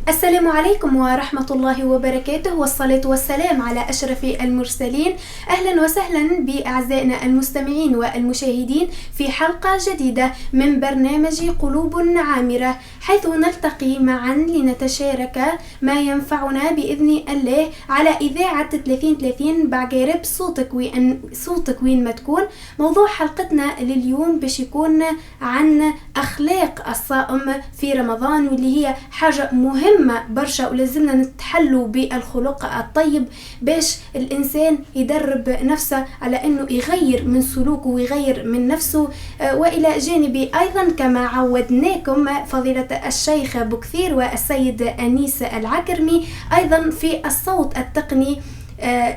السلام عليكم ورحمة الله وبركاته، والصلاة والسلام على أشرف المرسلين. أهلا وسهلا بأعزائنا المستمعين والمشاهدين في حلقة جديدة من برنامج قلوب عامرة، حيث نلتقي معا لنتشارك ما ينفعنا بإذن الله على إذاعة 3030 بعقارب صوتك وين ما تكون. موضوع حلقتنا لليوم باش يكون عن أخلاق الصائم في رمضان، واللي هي حاجة مهمة برشا ولازمنا نتحلوا بالخلق الطيب باش الإنسان يدرب نفسه على أنه يغير من سلوكه ويغير من نفسه. وإلى جانبي أيضا كما عودناكم فضيلة الشيخ بكثير والسيد أنيس العكرمي، أيضا في الصوت التقني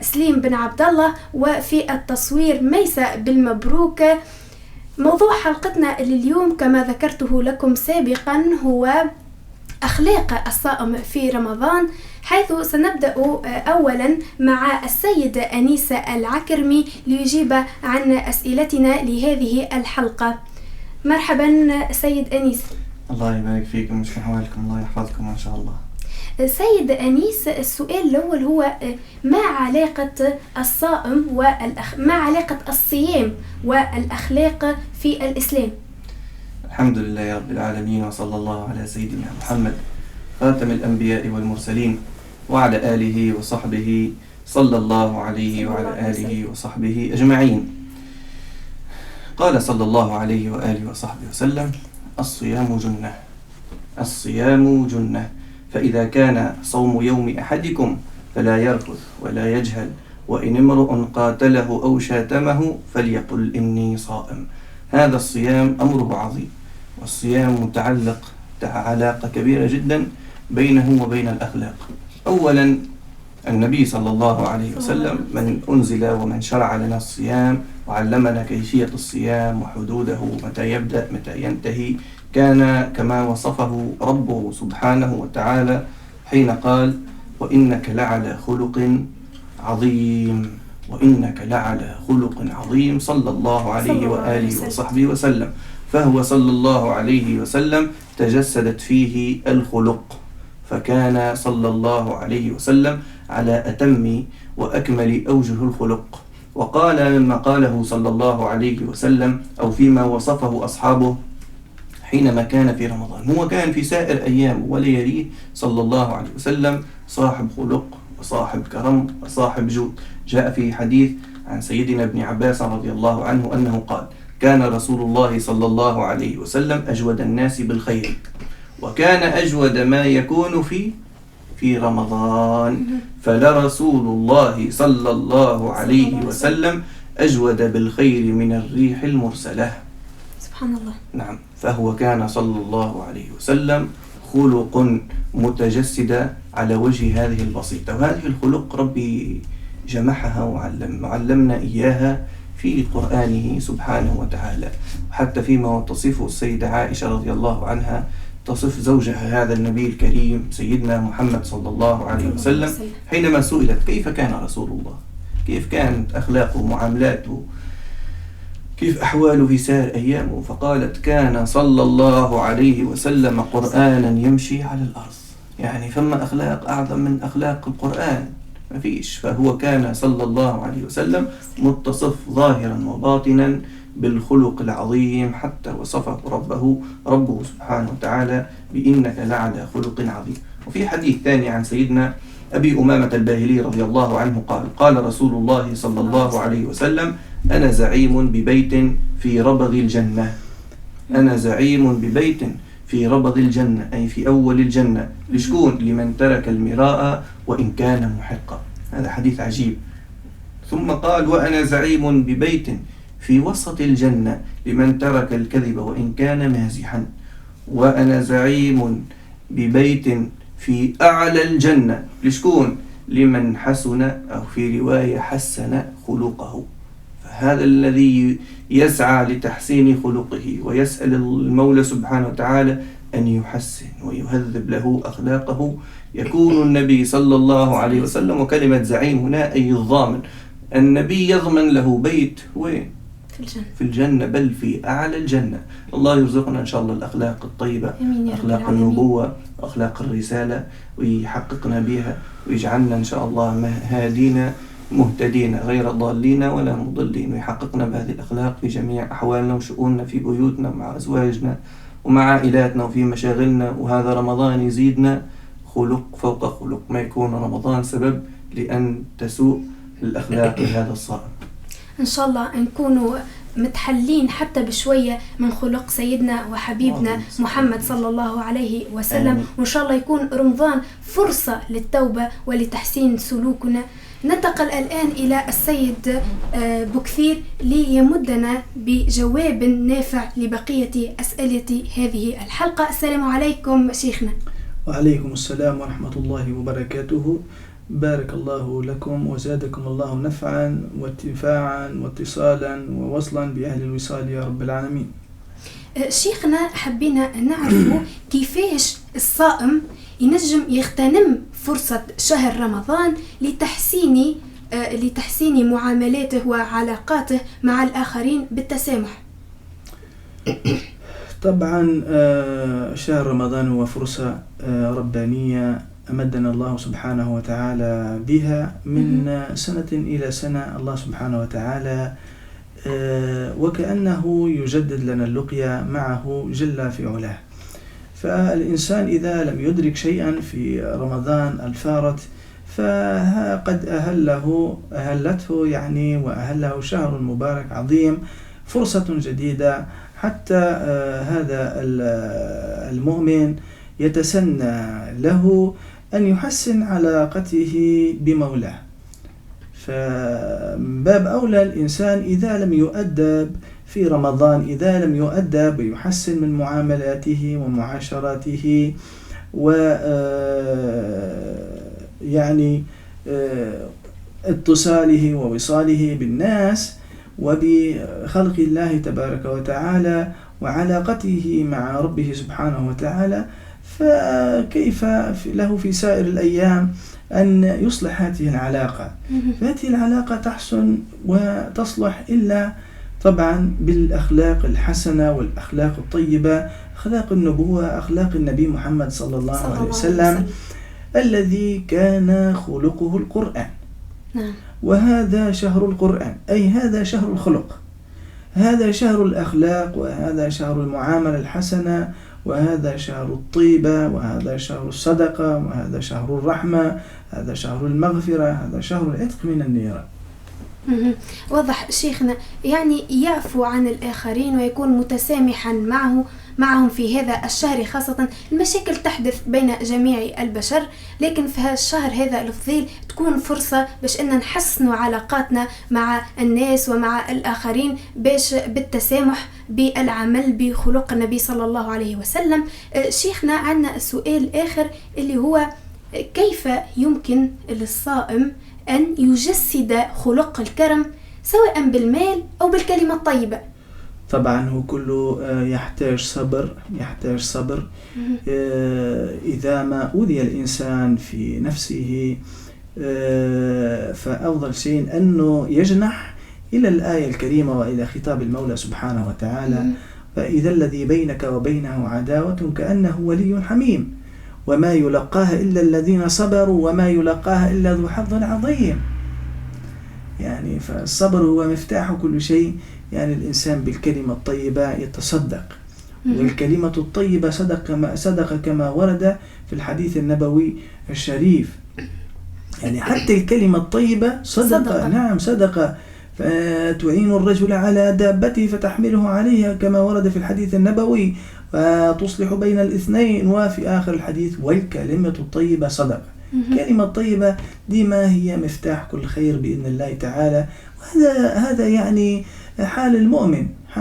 سليم بن عبد الله، وفي التصوير ميسة بالمبروك. موضوع حلقتنا لليوم كما ذكرته لكم سابقا هو أخلاق الصائم في رمضان، حيث سنبدأ أولا مع السيد أنيس العكرمي ليجيب عن أسئلتنا لهذه الحلقة. مرحبا سيد أنيس. الله يبارك فيكم ويصلح أحوالكم، الله يحفظكم إن شاء الله. سيد أنيس، السؤال الأول هو ما علاقة الصائم ما علاقة الصيام والأخلاق في الإسلام؟ الحمد لله رب العالمين، وصلى الله على سيدنا محمد خاتم الأنبياء والمرسلين وعلى آله وصحبه صلى الله عليه وعلى آله وصحبه أجمعين. قال صلى الله عليه وآله وصحبه وسلم: الصيام جنة، الصيام جنة، فإذا كان صوم يوم أحدكم فلا يرفث ولا يجهل، وإن امرؤ قاتله أو شاتمه فليقل إني صائم. هذا الصيام أمره عظيم، والصيام متعلق علاقة كبيرة جدا بينه وبين الأخلاق. أولا النبي صلى الله عليه وسلم من أنزل ومن شرع لنا الصيام وعلمنا كيفية الصيام وحدوده، متى يبدأ متى ينتهي، كان كما وصفه ربه سبحانه وتعالى حين قال: وإنك لعلى خلق عظيم، وإنك لعلى خلق عظيم، صلى الله عليه وآله وصحبه وسلم. فهو صلى الله عليه وسلم تجسدت فيه الخلق، فكان صلى الله عليه وسلم على أتم وأكمل أوجه الخلق. وقال مما قاله صلى الله عليه وسلم أو فيما وصفه أصحابه حينما كان في رمضان، هو كان في سائر أيام ولياليه صلى الله عليه وسلم صاحب خلق وصاحب كرم وصاحب جود. جاء في حديث عن سيدنا ابن عباس رضي الله عنه أنه قال: كان رسول الله صلى الله عليه وسلم أجود الناس بالخير، وكان أجود ما يكون في رمضان، فلرسول الله صلى الله عليه وسلم أجود بالخير من الريح المرسلة. سبحان الله. نعم، فهو كان صلى الله عليه وسلم خلق متجسد على وجه هذه البسيطة، وهذه الخلق ربي جمعها وعلمنا إياها في قرآنه سبحانه وتعالى. وحتى فيما تصفه السيدة عائشة رضي الله عنها تصف زوجها هذا النبي الكريم سيدنا محمد صلى الله عليه وسلم حينما سئلت كيف كان رسول الله، كيف كانت أخلاقه ومعاملاته، كيف أحواله في سائر أيامه، فقالت: كان صلى الله عليه وسلم قرآنا يمشي على الأرض. يعني فما أخلاق أعظم من أخلاق القرآن؟ ما فيش. فهو كان صلى الله عليه وسلم متصف ظاهرا وباطنا بالخلق العظيم، حتى وصفه ربه سبحانه وتعالى بإنك لعلى خلق عظيم. وفي حديث ثاني عن سيدنا أبي أمامة الباهلي رضي الله عنه قال: قال رسول الله صلى الله عليه وسلم: أنا زعيم ببيت في ربض الجنة، أنا زعيم ببيت في ربض الجنة، أي في أول الجنة، لشكون؟ لمن ترك المراء وإن كان محقا. هذا حديث عجيب. ثم قال: وأنا زعيم ببيت في وسط الجنة لمن ترك الكذب وإن كان مازحا. وأنا زعيم ببيت في أعلى الجنة، لشكون؟ لمن حسن أو في رواية حسن خلقه. فهذا الذي يسعى لتحسين خلقه ويسأل المولى سبحانه وتعالى أن يحسن ويهذب له أخلاقه، يكون النبي صلى الله عليه وسلم. وكلمة زعيم هنا أي الضامن، النبي يضمن له بيت وين؟ في الجنة، بل في أعلى الجنة. الله يرزقنا إن شاء الله الأخلاق الطيبة، أخلاق النبوة وأخلاق الرسالة، ويحققنا بها ويجعلنا إن شاء الله هادين مهتدين غير ضالين ولا مضلين، ويحققنا بهذه الأخلاق في جميع أحوالنا وشؤوننا، في بيوتنا مع أزواجنا ومع عائلاتنا وفي مشاغلنا. وهذا رمضان يزيدنا خلق فوق خلق، ما يكون رمضان سبب لأن تسوء الأخلاق لهذا الصائم. إن شاء الله نكونوا متحلين حتى بشوية من خلق سيدنا وحبيبنا محمد صلى الله عليه وسلم. وإن شاء الله يكون رمضان فرصة للتوبة ولتحسين سلوكنا. ننتقل الآن إلى السيد بوكثير ليمدنا بجواب نافع لبقية أسئلة هذه الحلقة. السلام عليكم شيخنا. وعليكم السلام ورحمة الله وبركاته. بارك الله لكم وزادكم الله نفعا واتفاعا واتصالا ووصلا بأهل الوصال يا رب العالمين. شيخنا حبينا نعرف كيفاش الصائم ينجم يغتنم فرصة شهر رمضان لتحسين معاملاته وعلاقاته مع الآخرين بالتسامح. طبعا شهر رمضان هو فرصة ربانية أمدنا الله سبحانه وتعالى بها من سنة إلى سنة. الله سبحانه وتعالى وكأنه يجدد لنا اللقيا معه جل في علاه. فالإنسان إذا لم يدرك شيئا في رمضان الفارط فقد أهلته يعني وأهله شهر مبارك عظيم، فرصة جديدة حتى هذا المؤمن يتسنى له أن يحسن علاقته بمولاه. فباب أولى الإنسان إذا لم يؤدب في رمضان، إذا لم يؤدب ويحسن من معاملاته ومعاشراته يعني اتصاله ووصاله بالناس وبخلق الله تبارك وتعالى وعلاقته مع ربه سبحانه وتعالى، فكيف له في سائر الأيام أن يصلح هذه العلاقة؟ فهذه العلاقة تحسن وتصلح إلا طبعا بالأخلاق الحسنة والأخلاق الطيبة، أخلاق النبوة، أخلاق النبي محمد صلى الله عليه وسلم الذي كان خلقه القرآن. وهذا شهر القرآن، أي هذا شهر الخلق، هذا شهر الأخلاق، وهذا شهر المعاملة الحسنة، وهذا شهر الطيبة، وهذا شهر الصدقة، وهذا شهر الرحمة، هذا شهر المغفرة، هذا شهر العتق من النيران. واضح شيخنا، يعني يعفو عن الآخرين ويكون متسامحا معهم في هذا الشهر، خاصة المشاكل تحدث بين جميع البشر، لكن في هذا الشهر هذا الفضيل تكون فرصة باش أن نحسنوا علاقاتنا مع الناس ومع الآخرين باش بالتسامح بالعمل بخلق النبي صلى الله عليه وسلم. شيخنا عندنا سؤال آخر اللي هو كيف يمكن للصائم أن يجسد خلق الكرم سواء بالمال أو بالكلمة الطيبة؟ طبعا هو كله يحتاج صبر. إذا ما أوذي الإنسان في نفسه فأفضل شيء أنه يجنح إلى الآية الكريمة وإلى خطاب المولى سبحانه وتعالى: فإذا الذي بينك وبينه عداوة كأنه ولي حميم وما يلقاها إلا الذين صبروا وما يلقاها إلا ذو حظ عظيم. يعني فالصبر هو مفتاح كل شيء. يعني الإنسان بالكلمة الطيبة يتصدق، والكلمة الطيبة صدقة كما ورد في الحديث النبوي الشريف. يعني حتى الكلمة الطيبة صدقة. نعم صدقة. فتعين الرجل على دابته فتحمله عليها كما ورد في الحديث النبوي، وتصلح بين الاثنين، وفي آخر الحديث: والكلمة الطيبة صدقة. كلمة طيبة دي ما هي مفتاح كل خير بإذن الله تعالى. وهذا يعني حال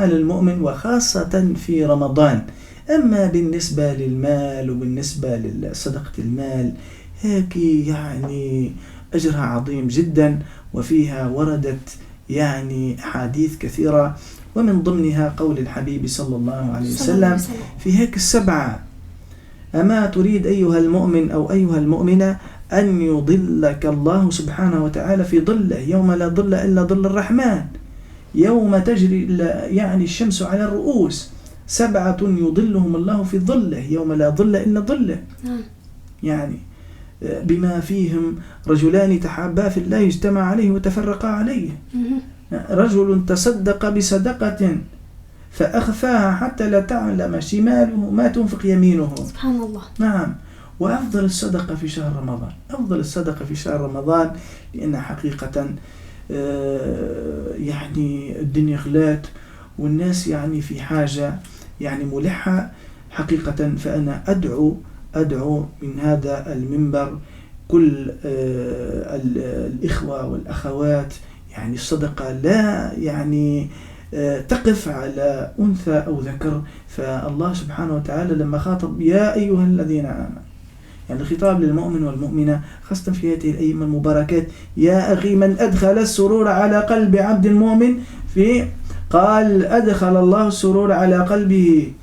المؤمن وخاصة في رمضان. أما بالنسبة للمال وبالنسبة لصدقة المال هيك يعني أجرها عظيم جدا، وفيها وردت يعني حديث كثيرة، ومن ضمنها قول الحبيب صلى الله عليه وسلم في هيك السبعة: أما تريد أيها المؤمن أو أيها المؤمنة أن يضلك الله سبحانه وتعالى في ظله يوم لا ظل إلا ظل الرحمن. يوم تجري يعني الشمس على الرؤوس، 7 يظلهم الله في ظله يوم لا ظل إلا ظله. يعني بما فيهم رجلان تحابا في الله اجتمع عليه وتفرقا عليه. رجل تصدق بصدقة فأخفاها حتى لا تعلم شماله ما تنفق يمينه. سبحان الله. نعم. وأفضل الصدقة في شهر رمضان، أفضل الصدقة في شهر رمضان، لأن حقيقة يعني الدنيا غلات والناس يعني في حاجة يعني ملحة حقيقة. فأنا أدعو من هذا المنبر كل الإخوة والأخوات، يعني الصدقة لا يعني تقف على أنثى أو ذكر. فالله سبحانه وتعالى لما خاطب يا أيها الذين آمنوا، يعني الخطاب للمؤمن والمؤمنة خاصة في هذه الأيام المباركات، يا أخي من أدخل السرور على قلب عبد مؤمن قال أدخل الله السرور على قلبه.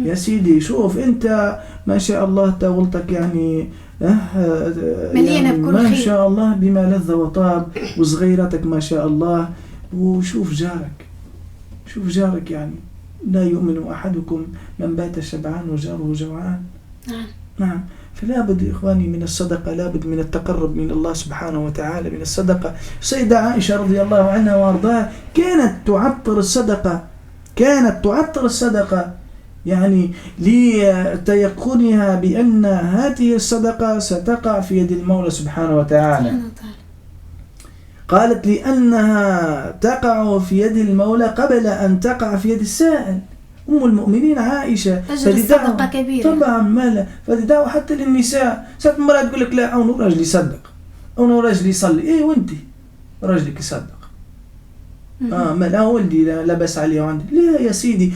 يا سيدي شوف أنت ما شاء الله تغلطك يعني مليانة يعني بكل ما خير شاء الله بما لذ وطاب، وصغيرتك ما شاء الله. وشوف جارك يعني لا يؤمن أحدكم من بات شبعان وجاره جوعان. نعم. فلا بد إخواني من الصدقة، لا بد من التقرب من الله سبحانه وتعالى من الصدقة. سيدة عائشة رضي الله عنها وارضاها كانت تعطر الصدقة يعني لتيقنها بأن هذه الصدقة ستقع في يد المولى سبحانه وتعالى. قالت لأنها تقع في يد المولى قبل أن تقع في يد السائل. أم المؤمنين عائشة أجر الصدقة كبيرة طبعا مالا، فدعوا حتى للنساء. ساعة مرة تقول لك لا أو راجل يصدق أو راجل يصلي، إيه وأنتي راجلك يصدق ما لا ولدي لا بس عليه وعندي. لا يا سيدي،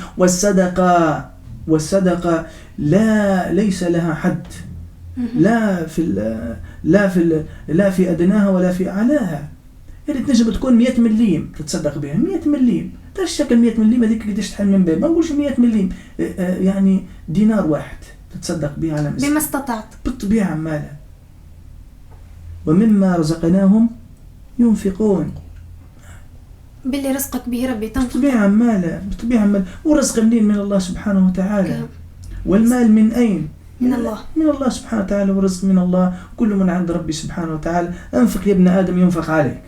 والصدقة ليس لها حد، لا في أدناها ولا في أعلاها. يعني تنجم تكون 100 مليم تتصدق بها، 100 مليم تشكل 100 مليم هذيك اللي تشتحل من باب، ما نقولش 100 مليم يعني دينار واحد تتصدق به على مسكين بما استطعت بالطبيعة مالا. ومما رزقناهم ينفقون، باللي رزقك به ربي تنفق بالطبيعة مالا. ورزق منين؟ من الله سبحانه وتعالى. والمال من أين؟ من الله سبحانه وتعالى. ورزق من الله، كل من عند ربي سبحانه وتعالى. أنفق يا ابن آدم ينفق عليك.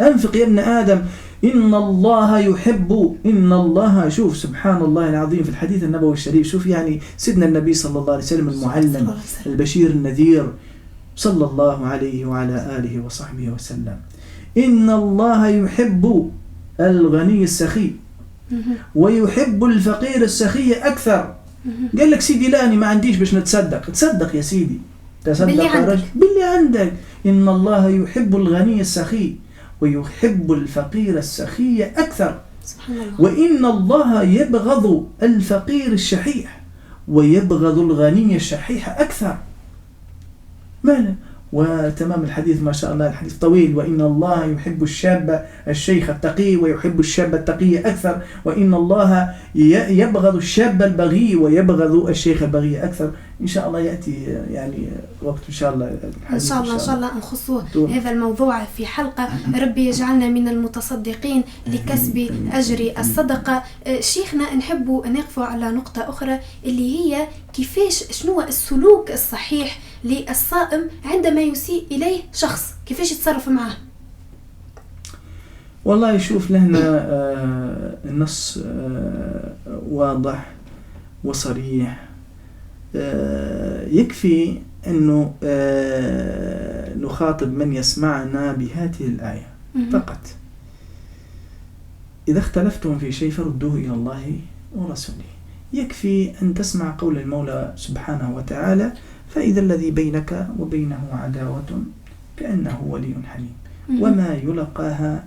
أنفق يا ابن آدم، إن الله شوف سبحان الله العظيم في الحديث النبوي الشريف. شوف يعني سيدنا النبي صلى الله عليه وسلم المعلم البشير النذير صلى الله عليه وعلى آله وصحبه وسلم. إن الله يحب الغني السخي ويحب الفقير السخي أكثر. قال لك سيدي لا أنا ما عنديش باش نتصدق. تصدق يا سيدي، تصدق باللي عندك. إن الله يحب الغني السخي ويحب الفقير السخي أكثر. سبحان الله. وإن الله يبغض الفقير الشحيح ويبغض الغني الشحيح أكثر. ماذا؟ وتمام الحديث ما شاء الله الحديث طويل. وإن الله يحب الشاب الشيخ التقي ويحب الشاب التقي أكثر، وإن الله يبغض الشاب البغي ويبغض الشيخ البغي أكثر. إن شاء الله يأتي يعني وقت إن شاء الله إن شاء الله نخص هذا الموضوع في حلقة. ربي يجعلنا من المتصدقين لكسب أجر الصدقة. شيخنا نحب نقف على نقطة أخرى اللي هي كيفاش شنو السلوك الصحيح للصائم عندما يسيء إليه شخص، كيفاش يتصرف معه؟ والله يشوف لهنا النص واضح وصريح. يكفي أنه نخاطب من يسمعنا بهذه الآية فقط: إذا اختلفتم في شيء فردوه إلى الله ورسوله. يكفي أن تسمع قول المولى سبحانه وتعالى: فإذا الذي بينك وبينه عداوة كأنه ولي حميم وما يلقاها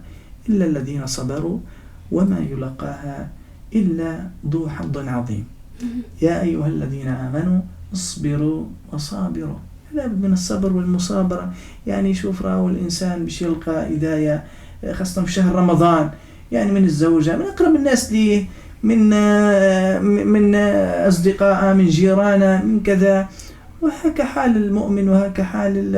إلا الذين صبروا وما يلقاها إلا ذو حظ عظيم. يا أيها الذين آمنوا اصبروا وصابروا. لا بد من الصبر والمصابرة. يعني شوف راهو الإنسان باش يلقى هداية خاصة في شهر رمضان، يعني من الزوجة، من أقرب الناس ليه، من أصدقائه، من جيرانه، من كذا. وهكا حال المؤمن وهكا حال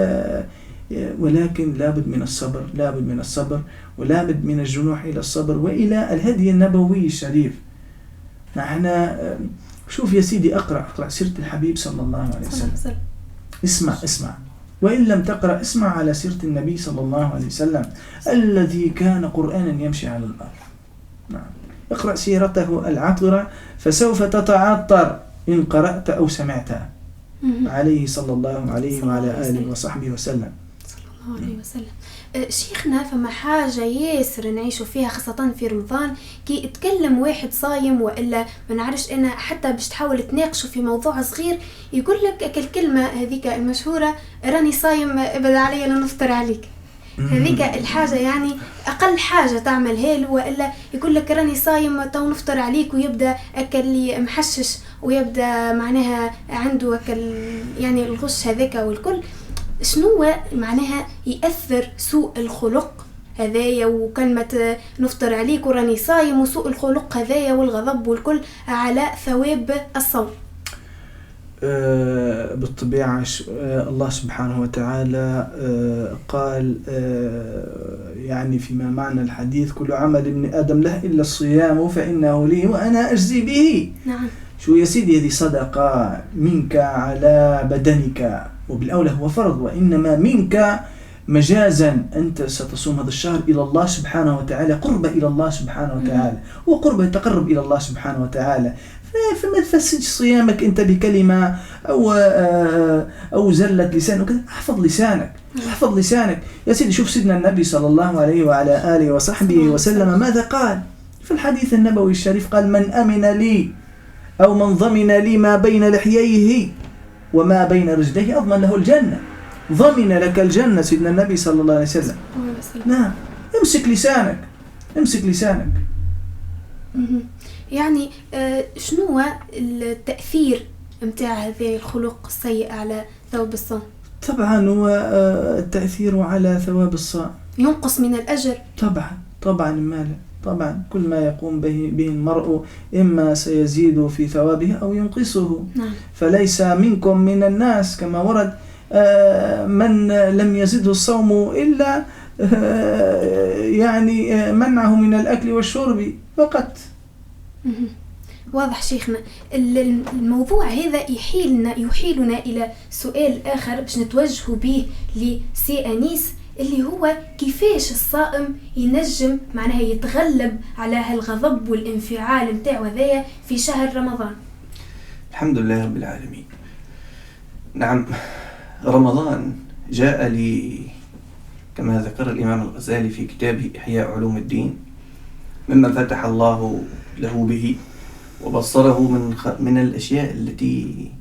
ولكن لابد من الصبر، لابد من الصبر، ولابد من الجنوح إلى الصبر وإلى الهدي النبوي الشريف. نحن شوف يا سيدي، أقرأ سيرة الحبيب صلى الله عليه وسلم. اسمع، وإن لم تقرأ اسمع على سيرة النبي صلى الله عليه وسلم الذي كان قرآنا يمشي على الأرض. نعم. اقرأ سيرته العطرة فسوف تتعطر إن قرأت أو سمعتها عليه صلى الله عليه وعلى آله وصحبه وسلم. صلى الله عليه وسلم. شيخنا، فما حاجة ياسر نعيشوا فيها خاصة في رمضان، كي اتكلم واحد صايم وإلا ما نعرفش أنا، حتى باش تحاول تناقشوا في موضوع صغير يقول لك الكلمة هذيك المشهورة راني صايم ابعد علي لا نفطر عليك. هذيك الحاجة يعني أقل حاجة تعملها له، وإلا يقول لك راني صايم تو نفطر عليك، ويبدأ أكل محشش ويبدأ معناها عنده أكل يعني الغش هذاك والكل. شنو معناها يأثر سوء الخلق هذايا وكلمة نفطر عليك وراني صايم وسوء الخلق هذايا والغضب والكل على ثواب الصوم؟ بالطبيعة الله سبحانه وتعالى قال يعني فيما معنى الحديث: كل عمل ابن آدم له إلا الصيام فإنه لي وأنا أجزي به. نعم. شو يا سيدي، هذه صدقة منك على بدنك، وبالأولى هو فرض، وإنما منك مجازا أنت ستصوم هذا الشهر إلى الله سبحانه وتعالى، قربة إلى الله سبحانه وتعالى، وقربة يتقرب إلى الله سبحانه وتعالى. فما تفسدش صيامك أنت بكلمة أو زلة لسانك. احفظ لسانك يا سيدي. شوف سيدنا النبي صلى الله عليه وعلى آله وصحبه وسلم ماذا قال في الحديث النبوي الشريف؟ قال: من أمن لي أو من ضمن لي ما بين لحييه وما بين رجليه أضمن له الجنة. ضمن لك الجنة سيدنا النبي صلى الله عليه وسلم. نعم. امسك لسانك. يعني شنو التأثير متاع هذه الخلق السيء على ثواب الصوم؟ طبعا هو التأثير على ثواب الصائم ينقص من الأجر. طبعا ماله. طبعا كل ما يقوم به المرء إما سيزيد في ثوابه أو ينقصه. نعم. فليس منكم من الناس كما ورد من لم يزده الصوم إلا يعني منعه من الأكل والشرب فقط. واضح شيخنا. الموضوع هذا يحيلنا إلى سؤال آخر باش نتوجه به لسي أنيس، اللي هو كيفاش الصائم ينجم معناها يتغلب على هالغضب والانفعال متاعه هذايا في شهر رمضان. الحمد لله رب العالمين. نعم، رمضان جاء لي كما ذكر الإمام الغزالي في كتابه إحياء علوم الدين مما فتح الله له به وبصره من الأشياء التي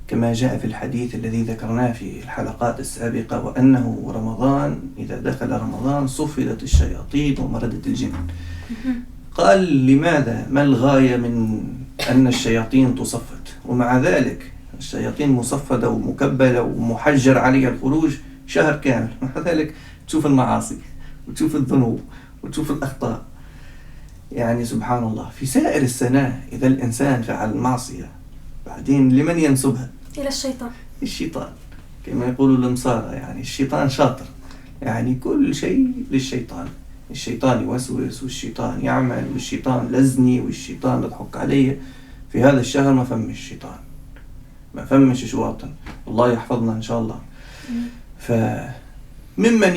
كما جاء في الحديث الذي ذكرناه في الحلقات السابقة، وأنه رمضان إذا دخل رمضان صفدت الشياطين ومردت الجن. قال: لماذا؟ ما الغاية من أن الشياطين تصفد؟ ومع ذلك الشياطين مصفدة ومكبلة ومحجر عليها الخروج شهر كامل، مع ذلك تشوف المعاصي وتشوف الذنوب وتشوف الأخطاء. يعني سبحان الله، في سائر السنة إذا الإنسان فعل المعصية بعدين لمن ينسبها؟ إلى الشيطان كما يقولوا النصارى، يعني الشيطان شاطر، يعني كل شيء للشيطان. الشيطان يوسوس والشيطان يعمل والشيطان لزني والشيطان يضحك علي. في هذا الشهر ما فمش الشيطان، ما فمش شواطن. الله يحفظنا إن شاء الله. ممن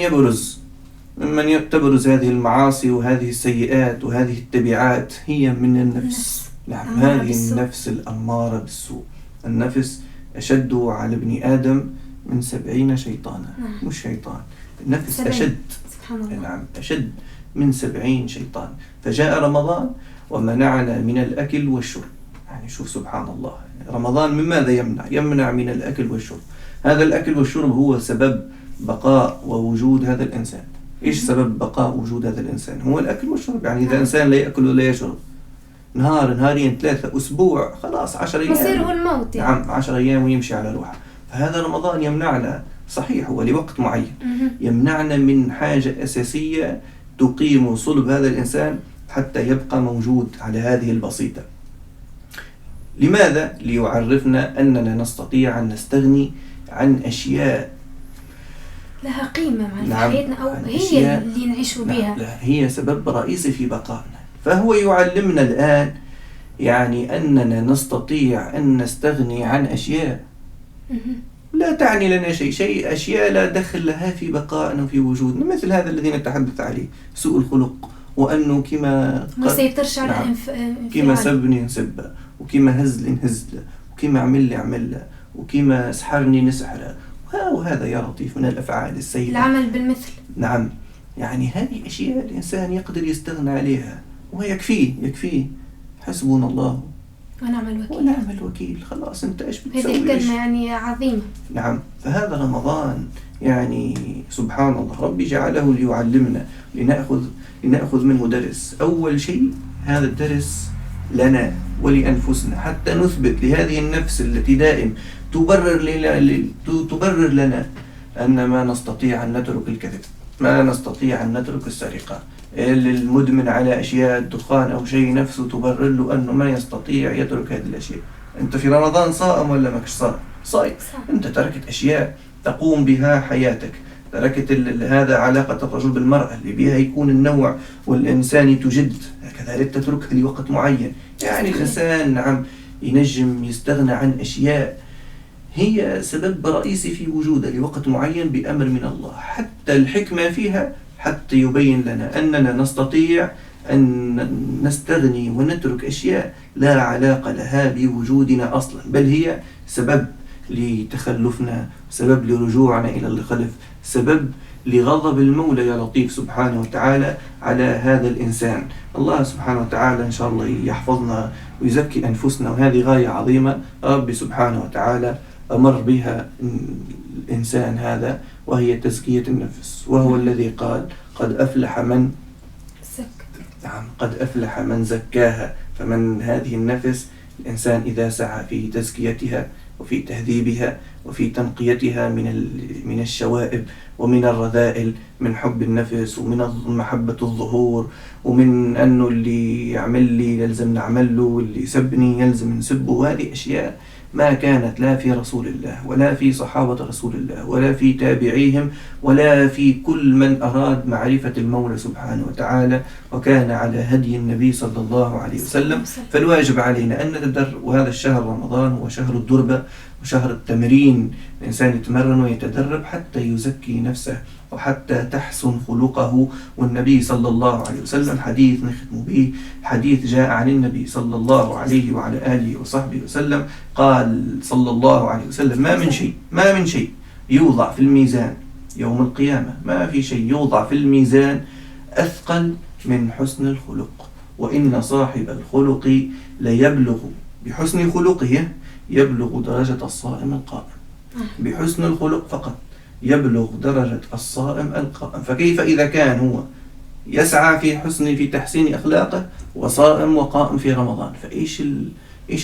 تبرز هذه المعاصي وهذه السيئات وهذه التبعات هي من النفس. نعم، هذه النفس الأمارة بالسوء. النفس أشد على ابن آدم من 70 شيطانا. مش شيطان، النفس 70. أشد. سبحان الله. نعم، أشد من 70 شيطان. فجاء رمضان ومنعنا من الأكل والشرب. يعني شوف سبحان الله، رمضان من ماذا يمنع من الأكل والشرب. هذا الأكل والشرب هو سبب بقاء ووجود هذا الإنسان. إيش سبب بقاء وجود هذا الإنسان؟ هو الأكل والشرب. يعني إذا إنسان لا يأكل ولا يشرب نهار نهارين 3 أسبوع، خلاص 10 أيام مصيره الموت يعني. نعم، 10 أيام ويمشي على روحه. فهذا رمضان يمنعنا، صحيح هو لوقت معين، يمنعنا من حاجة أساسية تقيم صلب هذا الإنسان حتى يبقى موجود على هذه البسيطة. لماذا؟ ليعرفنا أننا نستطيع أن نستغني عن أشياء لها قيمة مع نعم. حياتنا، أو هي أشياء اللي نعيش بها. لا، هي سبب رئيسي في بقائنا. فهو يعلمنا الآن يعني أننا نستطيع أن نستغني عن أشياء لا تعني لنا شيء، أشياء لا دخل لها في بقائنا وفي وجودنا، مثل هذا الذي نتحدث عليه، سوء الخلق، وأنه كما ما سيطرش على نعم. كما سبني نسبه، وكما هزلي نهزله، وكما عمل وكما سحرني نسحره، وهذا يا لطيف من الأفعال السيئة، العمل بالمثل. نعم. يعني هذه أشياء الإنسان يقدر يستغنى عليها ويكفيه حسبنا الله ونعم الوكيل. خلاص انت ايش بتسوي؟ هذه الكلمة يعني عظيمة. نعم. فهذا رمضان يعني سبحان الله ربي جعله ليعلمنا، لنأخذ منه درس. أول شيء هذا الدرس لنا ولأنفسنا، حتى نثبت لهذه النفس التي دائم تبرر لنا أن ما نستطيع أن نترك الكذب، ما نستطيع أن نترك السرقة. المدمن على أشياء الدخان أو شيء نفسه تبرر له أنه ما يستطيع يترك هذه الأشياء. أنت في رمضان صائم ولا ماكش صائم؟ أنت تركت أشياء تقوم بها حياتك، تركت هذا علاقة الرجل بالمرأة اللي بها يكون النوع والإنسان تجد، كذلك تتركها لوقت معين. يعني الإنسان نعم ينجم يستغنى عن أشياء هي سبب رئيسي في وجوده لوقت معين بأمر من الله، حتى الحكمة فيها حتى يبين لنا أننا نستطيع أن نستغني ونترك أشياء لا علاقة لها بوجودنا أصلا، بل هي سبب لتخلفنا، سبب لرجوعنا إلى الخلف، سبب لغضب المولى يا لطيف سبحانه وتعالى على هذا الإنسان. الله سبحانه وتعالى إن شاء الله يحفظنا ويزكي أنفسنا، وهذه غاية عظيمة ربي سبحانه وتعالى أمر بها الإنسان هذا، وهي تزكية النفس. وهو الذي قال قد أفلح من نعم قد أفلح من زكاها. فمن هذه النفس الإنسان إذا سعى في تزكيتها وفي تهذيبها وفي تنقيتها من الشوائب ومن الرذائل، من حب النفس ومن محبة الظهور، ومن أنه اللي يعمل لي يلزم نعمل له، واللي يسبني يلزم نسبه. وهذه أشياء ما كانت لا في رسول الله ولا في صحابة رسول الله ولا في تابعيهم ولا في كل من أراد معرفة المولى سبحانه وتعالى وكان على هدي النبي صلى الله عليه وسلم. فالواجب علينا أن نتدرب، وهذا الشهر رمضان هو شهر الدربة وشهر التمرين. الإنسان يتمرن ويتدرب حتى يزكي نفسه وحتى تحسن خلقه. والنبي صلى الله عليه وسلم حديث نختم به، حديث جاء عن النبي صلى الله عليه وعلى آله وصحبه وسلم، قال صلى الله عليه وسلم ما من شيء يوضع في الميزان يوم القيامة، ما في شيء يوضع في الميزان أثقل من حسن الخلق، وإن صاحب الخلق ليبلغ بحسن خلقه يبلغ درجة الصائم القائم. بحسن الخلق فقط يبلغ درجة الصائم القائم. فكيف إذا كان هو يسعى في تحسين أخلاقه وصائم وقائم في رمضان؟ فإيش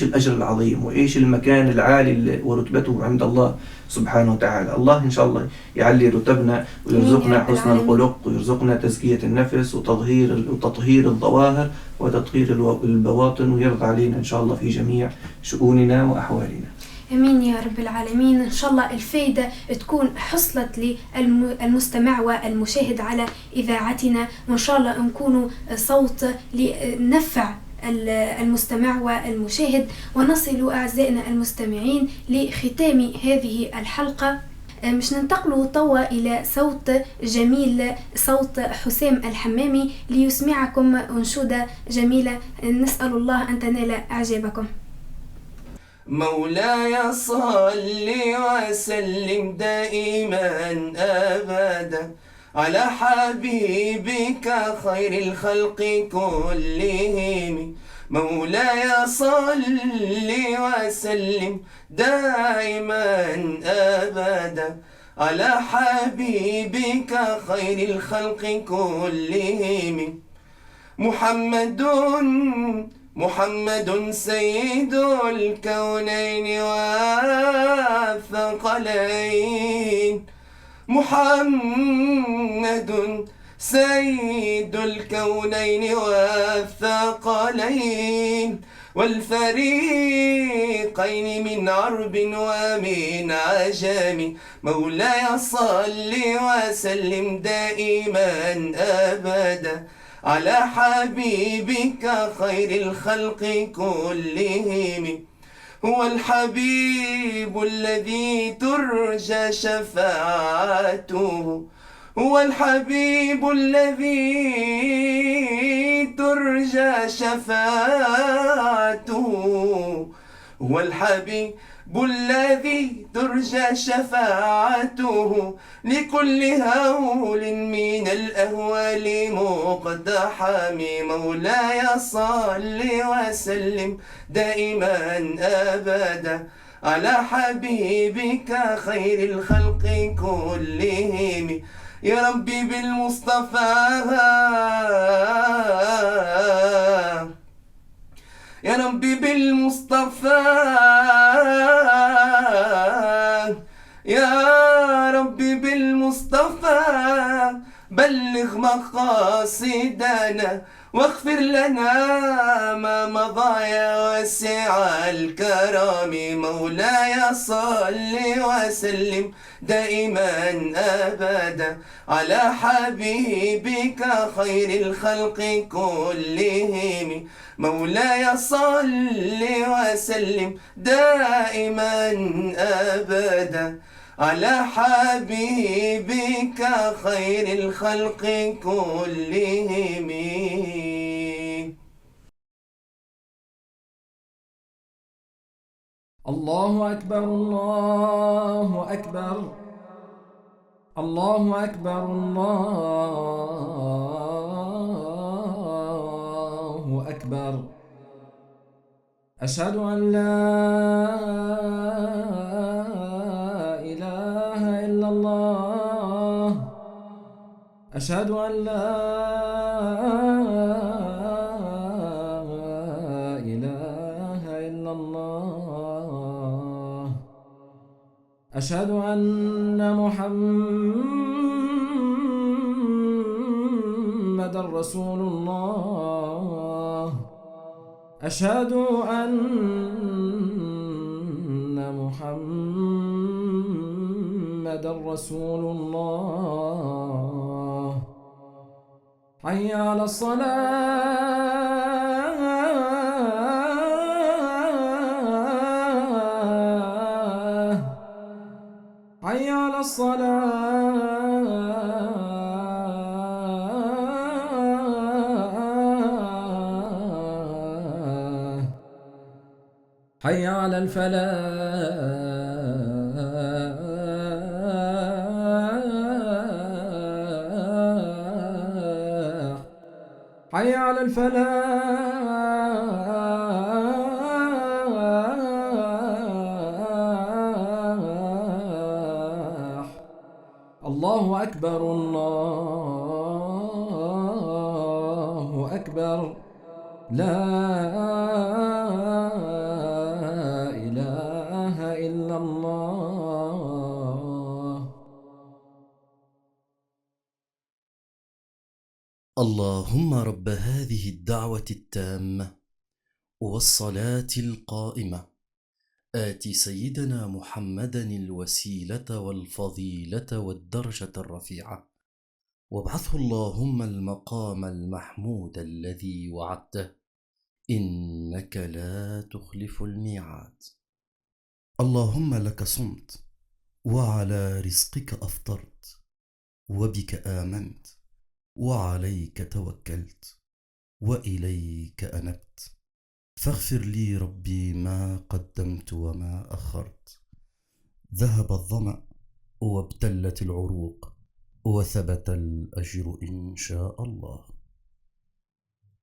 الأجر العظيم وإيش المكان العالي ورتبته عند الله سبحانه وتعالى. الله إن شاء الله يعلي رتبنا ويرزقنا حسن الخلق ويرزقنا تزكية النفس وتطهير الظواهر وتطهير البواطن، ويرضى علينا إن شاء الله في جميع شؤوننا وأحوالنا. امين يا رب العالمين. ان شاء الله الفائده تكون حصلت للمستمع والمشاهد على اذاعتنا، وان شاء الله نكونوا صوت لنفع المستمع والمشاهد، ونصل اعزائنا المستمعين لختام هذه الحلقه. مش ننتقلوا توا الى صوت جميل، صوت حسام الحمامي ليسمعكم انشوده جميله، نسال الله ان تنال اعجابكم. مولاي صل وسلم دائما أبدا على حبيبك خير الخلق كلهم. مولاي صل وسلم دائما أبدا على حبيبك خير الخلق كلهم. محمد سيد الكونين والثقلين. محمد سيد الكونين والثقلين والفريقين الخلقين من عرب ومن عجم. مولاي صل وسلم دائما أبدا على حبيبك خير الخلق كلهم. هو الحبيب الذي ترجى شفاعته، هو الحبيب الذي ترجى شفاعته، هو الحبيب الذي ترجى شفاعته لكل هول من الأهوال مقتحم. مولاي صل وسلم دائما أبدا على حبيبك خير الخلق كلهم. يا ربي بالمصطفى، يا ربي بالمصطفى، يا ربي بالمصطفى بلغ مقاصدنا واغفر لنا ما مضى يا واسع الكرم. مولاي صل وسلم دائما أبدا على حبيبك خير الخلق كلهم. مولاي صل وسلم دائما أبدا على حبيبك خير الخلق كلهم. الله أكبر الله أكبر الله أكبر الله أكبر. أشهد أن لا إله إلا الله، أشهد أن لا إله إلا الله، أشهد أن محمد رسول الله، أشهد أن محمد رسول الله. حي على الصلاة، حي على الصلاة، حي على الفلاح، حي على الفلاح. الله أكبر الله أكبر، لا إله إلا الله. اللهم رب هذه الدعوة التامة والصلاة القائمة، آت سيدنا محمدا الوسيلة والفضيلة والدرجة الرفيعة، وابعثه اللهم المقام المحمود الذي وعدته، إنك لا تخلف الميعاد. اللهم لك صمت، وعلى رزقك أفطرت، وبك آمنت، وعليك توكلت، وإليك أنبت. فاغفر لي ربي ما قدمت وما أخرت. ذهب الظمأ وابتلت العروق وثبت الأجر إن شاء الله.